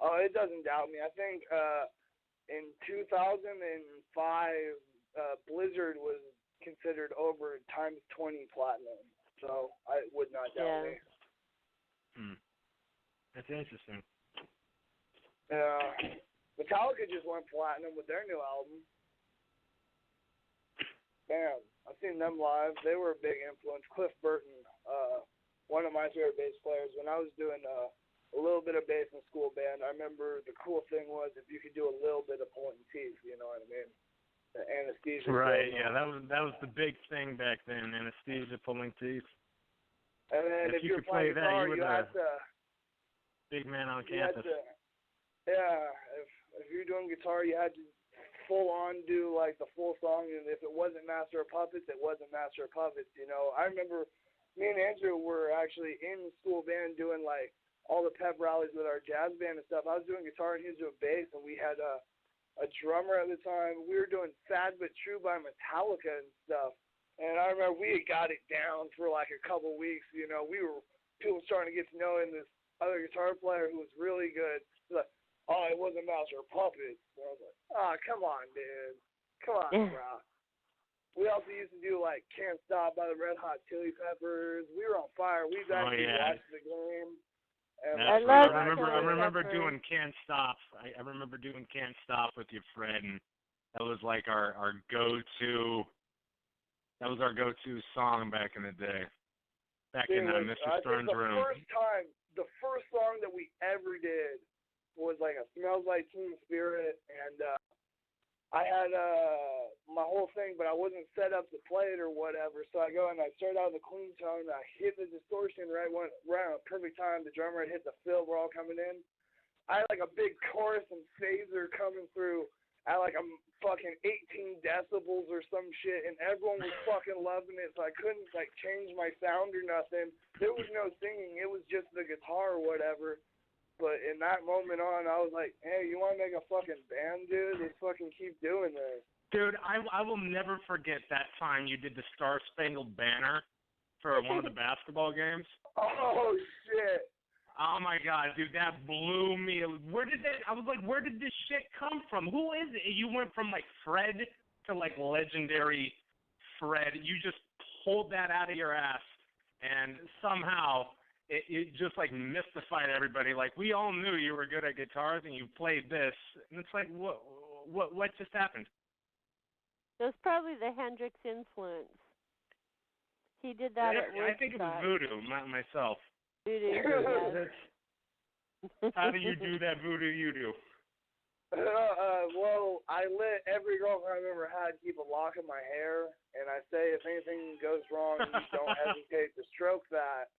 Oh, it doesn't doubt me. I think in 2005, Blizzard was considered over times 20 platinum, so I would not doubt me. That's interesting. Metallica just went platinum with their new album. Damn, I've seen them live. They were a big influence. Cliff Burton, one of my favorite bass players. When I was doing a little bit of bass in school band, I remember the cool thing was if you could do a little bit of pulling teeth, you know what I mean? The anesthesia. Right, yeah, that was the big thing back then, anesthesia, pulling teeth. And then if you could play that, guitar, you were the big man on campus. Yeah, if you're doing guitar, you had to full on do like the full song, and if it wasn't Master of Puppets, it wasn't Master of Puppets. You know, I remember me and Andrew were actually in the school band doing like all the pep rallies with our jazz band and stuff. I was doing guitar and he was doing bass, and we had a drummer at the time. We were doing Sad But True by Metallica and stuff. And I remember we had got it down for like a couple weeks. You know, people starting to get to know him, this other guitar player who was really good. He's like, oh, it wasn't Master of Puppets. And I was like, oh, come on, dude. Come on, bro. We also used to do, like, Can't Stop by the Red Hot Chili Peppers. We were on fire. We actually watched the game. And I remember doing Can't Stop. I remember doing Can't Stop with you, Fred, and that was like our go-to. That was our go-to song back in the day. Back in Mr. Stern's room. The first song that we ever did was like a Smells Like Teen Spirit, and I had my whole thing, but I wasn't set up to play it or whatever, so I go and I start out with the clean tone, and I hit the distortion right on a perfect time. The drummer had hit the fill, we're all coming in. I had like a big chorus and phaser coming through at like a fucking 18 decibels or some shit, and everyone was fucking loving it, so I couldn't like change my sound or nothing. There was no singing, it was just the guitar or whatever. But in that moment on, I was like, hey, you want to make a fucking band, dude? Let's fucking keep doing this. Dude, I will never forget that time you did the Star Spangled Banner for one of the basketball games. Oh, shit. Oh, my God, dude, that blew me. I was like, where did this shit come from? Who is it? You went from, like, Fred to, like, legendary Fred. You just pulled that out of your ass, and somehow it just like mystified everybody. Like, we all knew you were good at guitars and you played this, and it's like, what just happened? It was probably the Hendrix influence. He did that at Woodstock. I think it was voodoo, myself. Voodoo, yes. How do you do that voodoo you do? Well, I let every girlfriend I've ever had keep a lock of my hair, and I say if anything goes wrong, you don't hesitate to stroke that.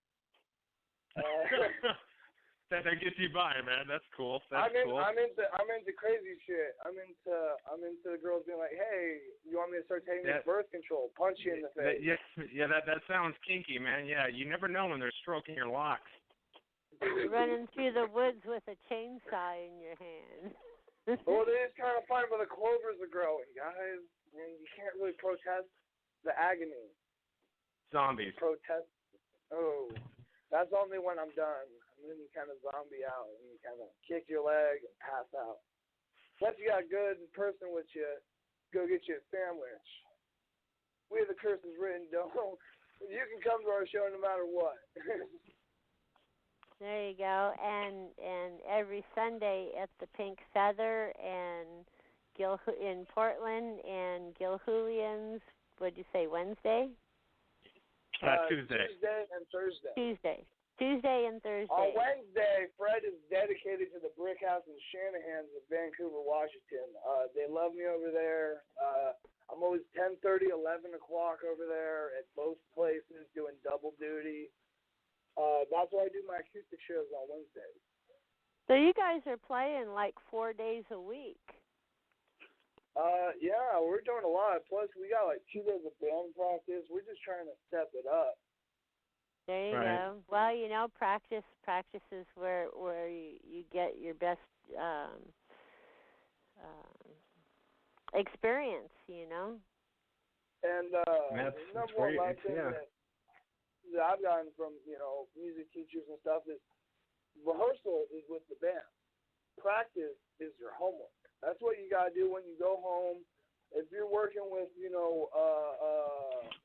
That gets you by, man. That's cool. I'm into crazy shit. I'm into the girls being like, hey, you want me to start taking this birth control? Punch you in the face. That sounds kinky, man. Yeah, you never know when they're stroking your locks. Running through the woods with a chainsaw in your hand. Well, it is kind of fun when the clovers are growing, guys. And you can't really protest the agony. Zombies. Protest. Oh. That's only when I'm done. And then you kind of zombie out and you kind of kick your leg and pass out. Once you got a good person with you, go get you a sandwich. We have the curses written, don't. You can come to our show no matter what. There you go. And every Sunday at the Pink Feather and in Portland and Gilhulian's, what'd you say, Wednesday? Tuesday. Tuesday and Thursday. Tuesday and Thursday. On Wednesday, Fred is dedicated to the Brick House in Shanahan's in Vancouver, Washington. They love me over there. I'm always 10:30, 11 o'clock over there at both places doing double duty. That's why I do my acoustic shows on Wednesdays. So you guys are playing like 4 days a week. Yeah, we're doing a lot. Plus, we got like 2 days of band practice. We're just trying to step it up. There you go. Well, you know, practice is where you get your best experience, you know. And that's number one lesson that I've gotten from, you know, music teachers and stuff is rehearsal is with the band. Practice is your homework. That's what you got to do when you go home. If you're working with, you know,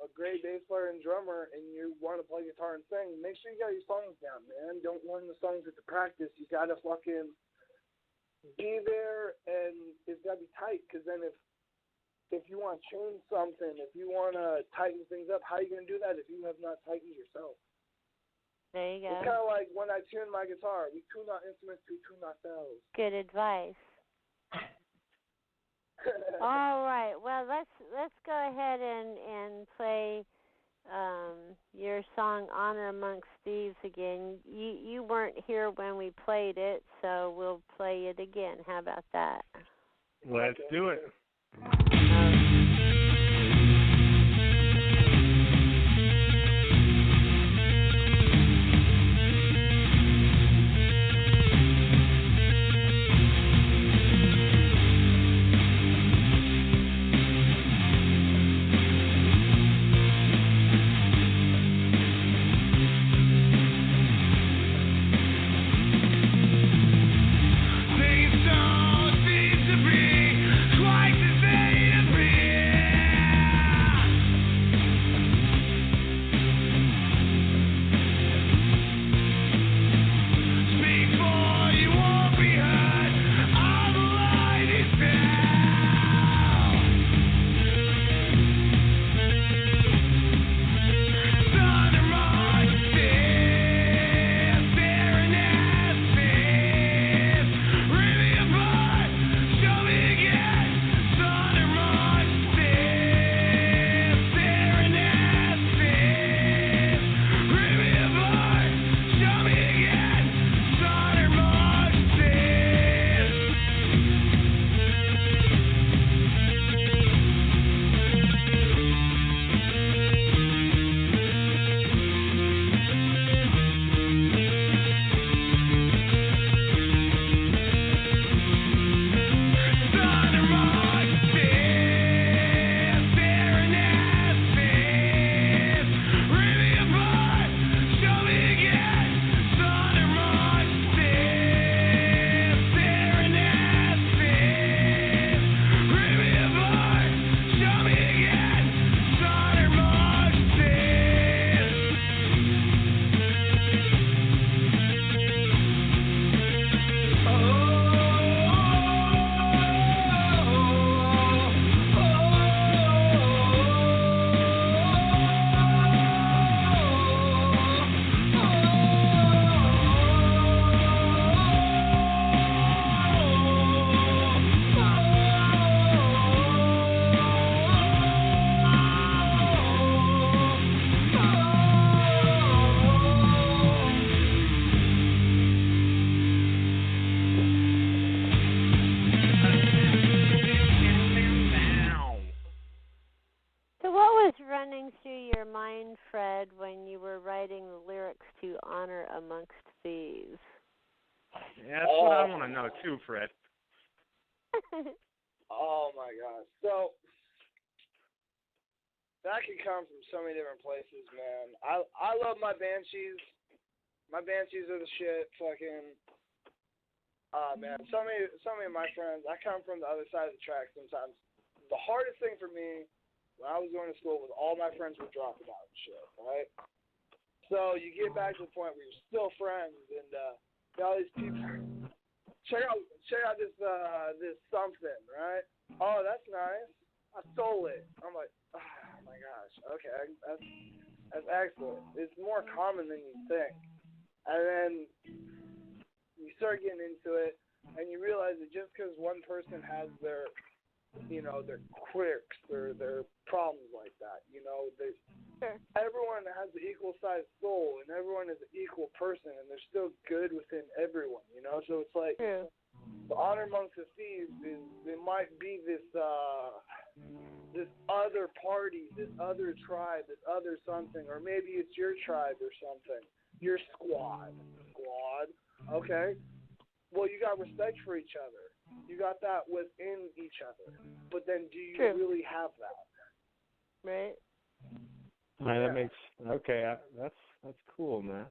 a great bass player and drummer and you want to play guitar and sing, make sure you got your songs down, man. Don't learn the songs at the practice. You got to fucking be there, and it's got to be tight, because then if you want to change something, if you want to tighten things up, how are you going to do that if you have not tightened yourself? There you go. It's kind of like when I tune my guitar. We tune our instruments, we tune ourselves. Good advice. All right. Well, let's go ahead and play your song "Honor Amongst Thieves" again. You weren't here when we played it, so we'll play it again. How about that? Let's do it. Fred, when you were writing the lyrics to Honor Amongst Thieves? Yeah, that's what I want to know too, Fred. Oh my gosh. So that could come from so many different places, man. I love my Banshees. My Banshees are the shit. Fucking man, so many of my friends, I come from the other side of the track sometimes. The hardest thing for me when I was going to school was all my friends were dropping out and shit, right? So you get back to the point where you're still friends and all these people check out this something, right? Oh, that's nice. I stole it. I'm like, oh my gosh, okay, that's excellent. It's more common than you think. And then you start getting into it, and you realize that just because one person has their quirks or their problems like that, everyone has an equal sized soul, and everyone is an equal person, and there's still good within everyone, So it's like the honor amongst the thieves is there might be this other party, this other tribe, this other something, or maybe it's your tribe or something, your squad, okay? Well, you got respect for each other. You got that within each other. But then do you really have that? Right. That makes that's cool, man.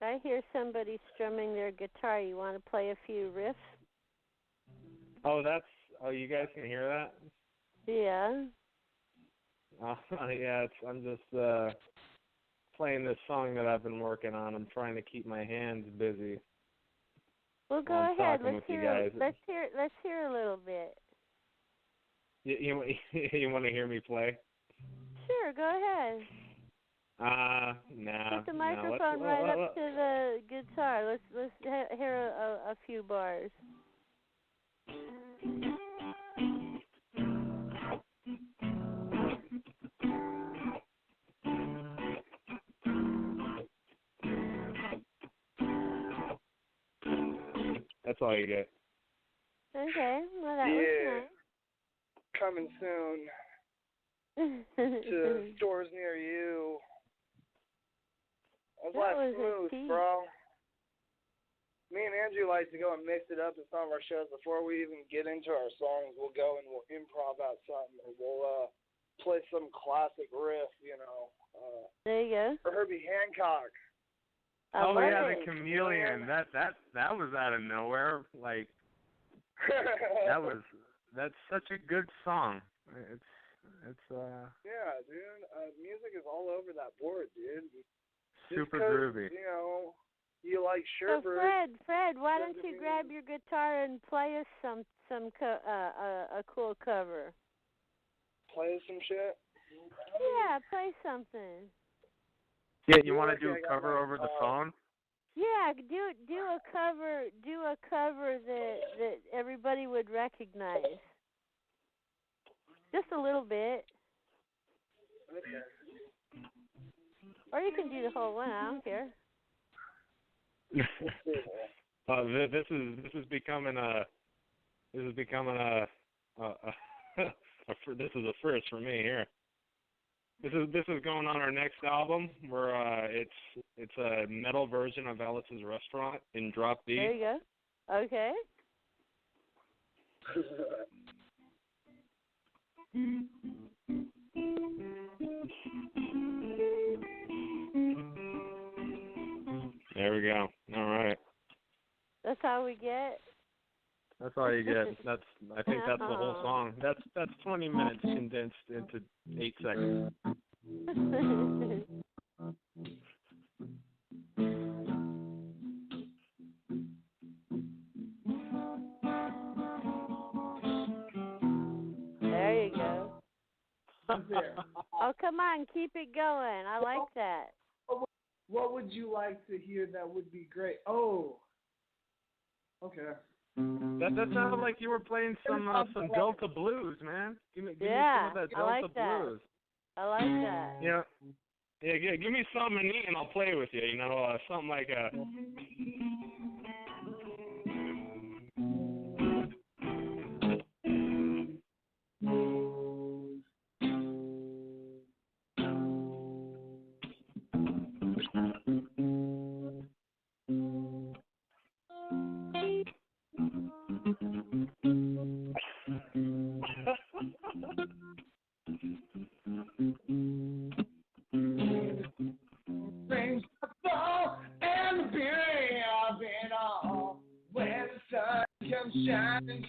I hear somebody strumming their guitar. You want to play a few riffs? Oh, you guys can hear that? Yeah. Yeah, I'm just playing this song that I've been working on. I'm trying to keep my hands busy. Well, go ahead. Let's hear a little bit. You want to hear me play? Sure, go ahead. No. Put the microphone right up to the guitar. Let's hear a few bars. That's all you get. Okay, well that Yeah. Coming soon was to stores near you. That was smooth, bro. Me and Andrew like to go and mix it up in some of our shows before we even get into our songs. We'll go and we'll improv out something, or we'll play some classic riff, you know. There you go. For Herbie Hancock. Oh yeah, the Chameleon. That was out of nowhere. Like that's such a good song. It's yeah, dude. Music is all over that board, dude. Super groovy. You know, you like So Sherbert. Fred, why don't you grab your guitar and play us a cool cover? Play some shit. Yeah, play something. Yeah, you want to do a cover over the phone? Yeah, do a cover that everybody would recognize. Just a little bit. Okay. Or you can do the whole one. I don't care. This is becoming a this is a first for me here. This is going on our next album, where it's a metal version of Alice's Restaurant in drop D. There you go. Okay. There we go. All right. That's all we get. That's all you get. I think that's the whole song. That's 20 minutes condensed into 8 seconds. There you go. Oh, come on, keep it going. I like that. What would you like to hear that would be great? Oh. Okay. That sounded like you were playing some Delta blues, man. Give me some of that Delta I like that. blues. I like that. Yeah, give me something neat and I'll play with you. You know, something like a. Shining.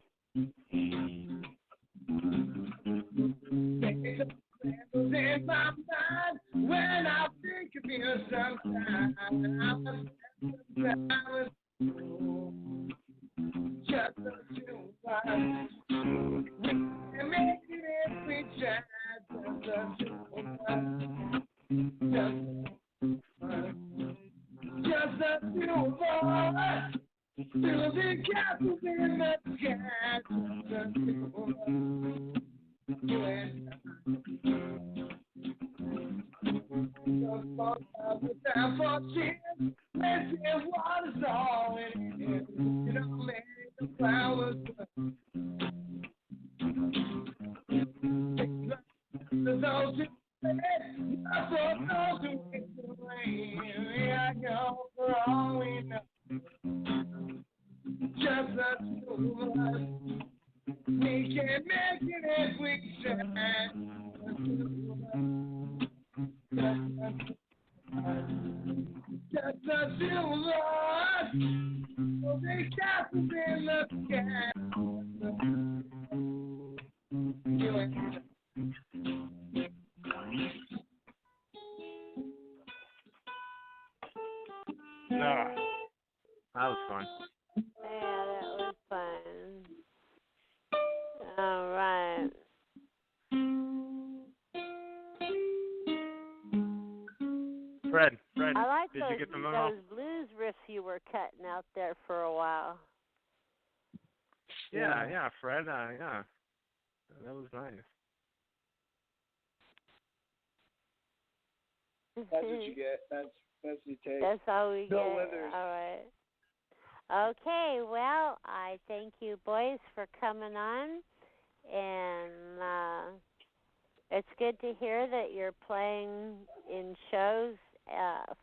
In my mind, when I think of you sometimes, just the two of us. We can make it if we try, just the two of us. Just the two of us. Building castles in the sky, just the two of us. You and I. Just for love without for tears, let's hear what is all it is. You know, maybe the flowers for those who say, not for those who make the rain. I go for all we know. Just the two of us. We can make it if we try. Just the two of us. Building castles in the sky. You and That was fun. Yeah, that was fun. All right. Fred, I like did you get the memo? those blues riffs you were cutting out there for a while. Yeah, Fred, yeah. That was nice. That's what you get. That's what you take. That's all we Bill get. Withers. All right. Okay, well, I thank you boys for coming on, and it's good to hear that you're playing in shows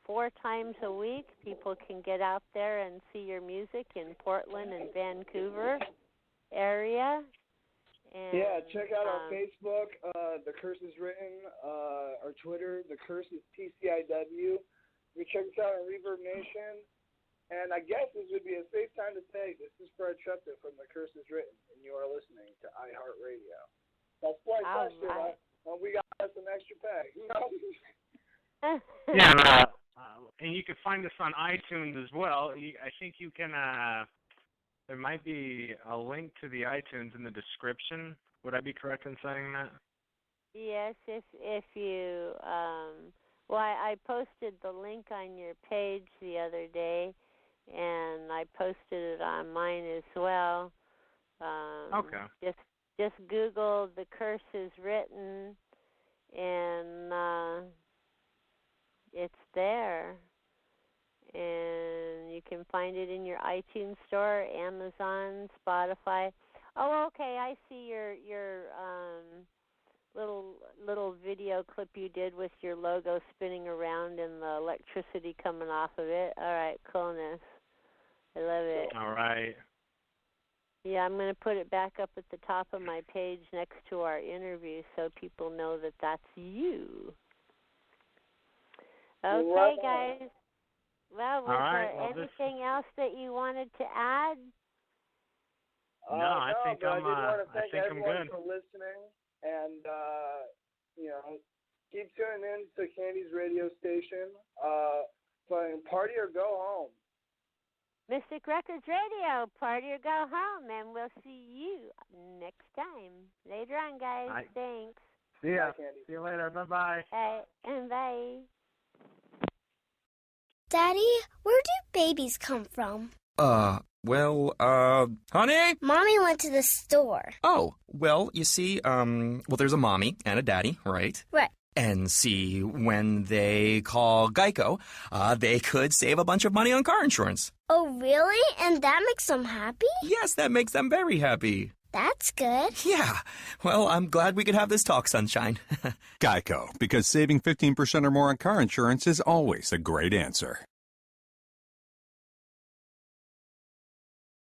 4 times a week. People can get out there and see your music in Portland and Vancouver area. And, yeah, check out our Facebook, The Curse is Written, our Twitter, The Curse is TCIW. You check us out on Reverb Nation. And I guess this would be a safe time to say this is Fred Treptow from The Curse is Written, and you are listening to iHeartRadio. That's Flight Question. Right. We got us an extra pay. Yeah, and you can find us on iTunes as well. I think you can. There might be a link to the iTunes in the description. Would I be correct in saying that? Yes, if you. Well, I posted the link on your page the other day, and I posted it on mine as well. Okay. Just Google The Curse is Written, and it's there. And you can find it in your iTunes store, Amazon, Spotify. Oh, okay, I see your little video clip you did with your logo spinning around and the electricity coming off of it. All right, coolness. I love it. All right. Yeah, I'm going to put it back up at the top of my page next to our interview so people know that that's you. Okay, guys. Well, was there anything else that you wanted to add? No, I think I'm everyone good. for listening, and keep tuning in to Candy's radio station. Playing Party or Go Home. Mystic Records Radio, Party or Go Home, and we'll see you next time. Later on, guys. Bye. Thanks. See ya. Bye, Candy. See you later. Bye-bye. And bye. Daddy, where do babies come from? Honey? Mommy went to the store. Oh, well, you see, there's a mommy and a daddy, right? Right. And see, when they call Geico, they could save a bunch of money on car insurance. Oh, really? And that makes them happy? Yes, that makes them very happy. That's good. Yeah. Well, I'm glad we could have this talk, Sunshine. Geico, because saving 15% or more on car insurance is always a great answer.